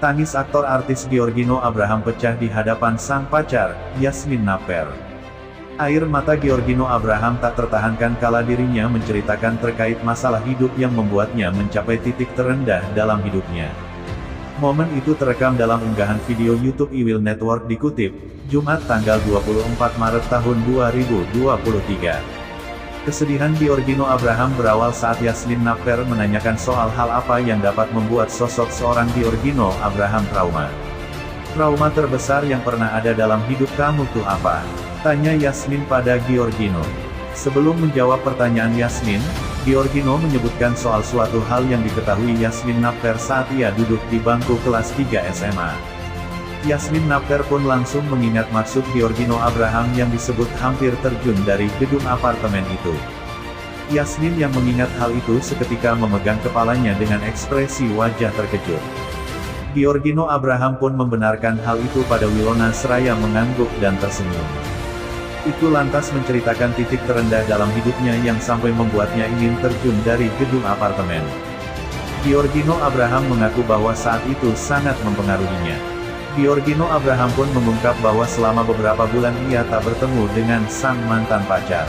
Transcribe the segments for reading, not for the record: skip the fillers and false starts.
Tangis aktor artis Giorgino Abraham pecah di hadapan sang pacar, Yasmin Napper. Air mata Giorgino Abraham tak tertahankan kala dirinya menceritakan terkait masalah hidup yang membuatnya mencapai titik terendah dalam hidupnya. Momen itu terekam dalam unggahan video YouTube Iwil Network dikutip, Jumat tanggal 24 Maret tahun 2023. Kesedihan Giorgino Abraham berawal saat Yasmin Napper menanyakan soal hal apa yang dapat membuat sosok seorang Giorgino Abraham trauma. Trauma terbesar yang pernah ada dalam hidup kamu tuh apa? Tanya Yasmin pada Giorgino. Sebelum menjawab pertanyaan Yasmin, Giorgino menyebutkan soal suatu hal yang diketahui Yasmin Napper saat ia duduk di bangku kelas 3 SMA. Yasmin Napper pun langsung mengingat maksud Giorgino Abraham yang disebut hampir terjun dari gedung apartemen itu. Yasmin yang mengingat hal itu seketika memegang kepalanya dengan ekspresi wajah terkejut. Giorgino Abraham pun membenarkan hal itu pada Wilona seraya mengangguk dan tersenyum. Itu lantas menceritakan titik terendah dalam hidupnya yang sampai membuatnya ingin terjun dari gedung apartemen. Giorgino Abraham mengaku bahwa saat itu sangat mempengaruhinya. Giorgino Abraham pun mengungkap bahwa selama beberapa bulan ia tak bertemu dengan sang mantan pacar.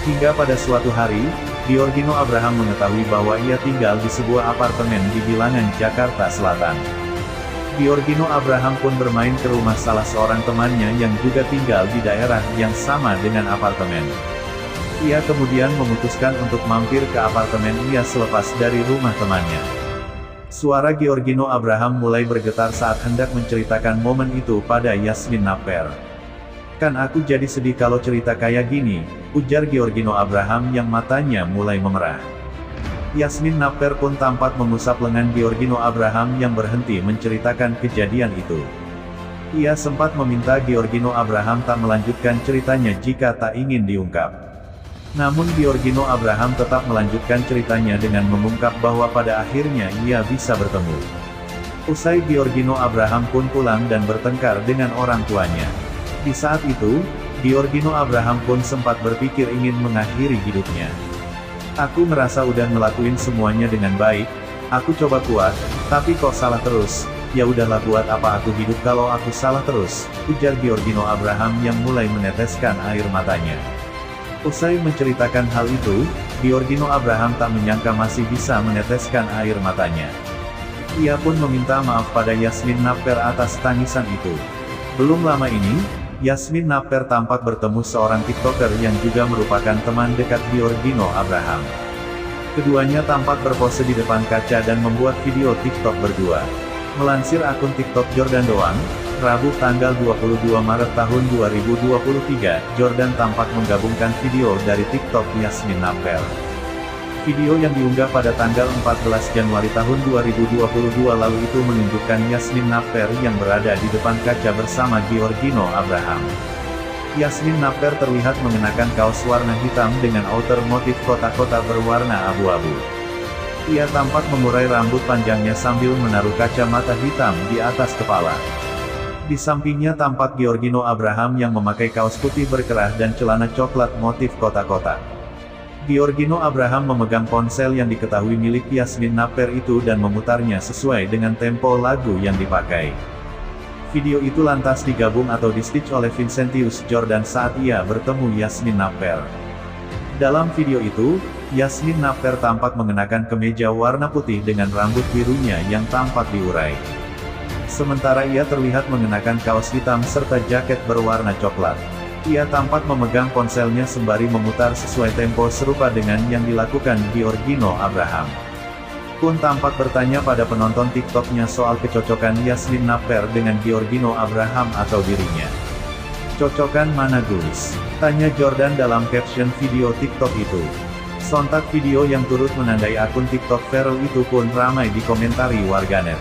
Hingga pada suatu hari, Giorgino Abraham mengetahui bahwa ia tinggal di sebuah apartemen di Bilangan, Jakarta Selatan. Giorgino Abraham pun bermain ke rumah salah seorang temannya yang juga tinggal di daerah yang sama dengan apartemen. Ia kemudian memutuskan untuk mampir ke apartemen ia selepas dari rumah temannya. Suara Giorgino Abraham mulai bergetar saat hendak menceritakan momen itu pada Yasmin Napper. Kan aku jadi sedih kalau cerita kayak gini, ujar Giorgino Abraham yang matanya mulai memerah. Yasmin Napper pun tampak mengusap lengan Giorgino Abraham yang berhenti menceritakan kejadian itu. Ia sempat meminta Giorgino Abraham tak melanjutkan ceritanya jika tak ingin diungkap. Namun Giorgino Abraham tetap melanjutkan ceritanya dengan mengungkap bahwa pada akhirnya ia bisa bertemu. Usai Giorgino Abraham pun pulang dan bertengkar dengan orang tuanya. Di saat itu, Giorgino Abraham pun sempat berpikir ingin mengakhiri hidupnya. Aku merasa udah ngelakuin semuanya dengan baik, aku coba kuat, tapi kok salah terus, ya udahlah buat apa aku hidup kalau aku salah terus, ujar Giorgino Abraham yang mulai meneteskan air matanya. Usai menceritakan hal itu, Giorgino Abraham tak menyangka masih bisa meneteskan air matanya. Ia pun meminta maaf pada Yasmin Napper atas tangisan itu. Belum lama ini, Yasmin Napper tampak bertemu seorang TikToker yang juga merupakan teman dekat Giorgino Abraham. Keduanya tampak berpose di depan kaca dan membuat video TikTok berdua. Melansir akun TikTok Jordan Doang, Rabu tanggal 22 Maret tahun 2023, Jordan tampak menggabungkan video dari TikTok Yasmin Napper. Video yang diunggah pada tanggal 14 Januari tahun 2022 lalu itu menunjukkan Yasmin Napper yang berada di depan kaca bersama Giorgino Abraham. Yasmin Napper terlihat mengenakan kaos warna hitam dengan outer motif kotak-kotak berwarna abu-abu. Ia tampak mengurai rambut panjangnya sambil menaruh kacamata hitam di atas kepala. Di sampingnya tampak Giorgino Abraham yang memakai kaos putih berkerah dan celana coklat motif kotak-kotak. Giorgino Abraham memegang ponsel yang diketahui milik Yasmin Napper itu dan memutarnya sesuai dengan tempo lagu yang dipakai. Video itu lantas digabung atau di-stitch oleh Vincentius Jordan saat ia bertemu Yasmin Napper. Dalam video itu, Yasmin Napper tampak mengenakan kemeja warna putih dengan rambut birunya yang tampak diurai. Sementara ia terlihat mengenakan kaos hitam serta jaket berwarna coklat. Ia tampak memegang ponselnya sembari memutar sesuai tempo serupa dengan yang dilakukan Giorgino Abraham. Pun tampak bertanya pada penonton TikToknya soal kecocokan Yasmin Napper dengan Giorgino Abraham atau dirinya. Cocokan mana guys? Tanya Jordan dalam caption video TikTok itu. Sontak video yang turut menandai akun TikTok viral itu pun ramai dikomentari warganet.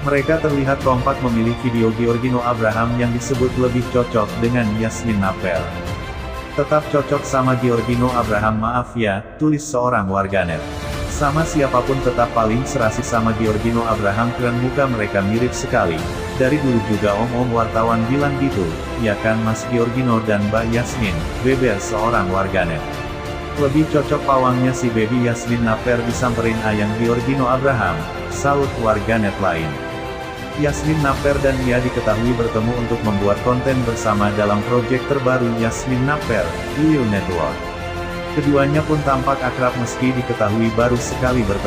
Mereka terlihat kompak memilih video Giorgino Abraham yang disebut lebih cocok dengan Yasmin Napper. Tetap cocok sama Giorgino Abraham maaf ya, tulis seorang warganet. Sama siapapun tetap paling serasi sama Giorgino Abraham keren muka mereka mirip sekali. Dari dulu juga om-om wartawan bilang gitu, ya kan Mas Giorgino dan Mbak Yasmin, beber seorang warganet. Lebih cocok pawangnya si baby Yasmin Napper disamperin ayang Giorgino Abraham, saut warganet lain. Yasmin Napper dan Ia diketahui bertemu untuk membuat konten bersama dalam proyek terbaru Yasmin Napper, Leo Network. Keduanya pun tampak akrab meski diketahui baru sekali bertemu.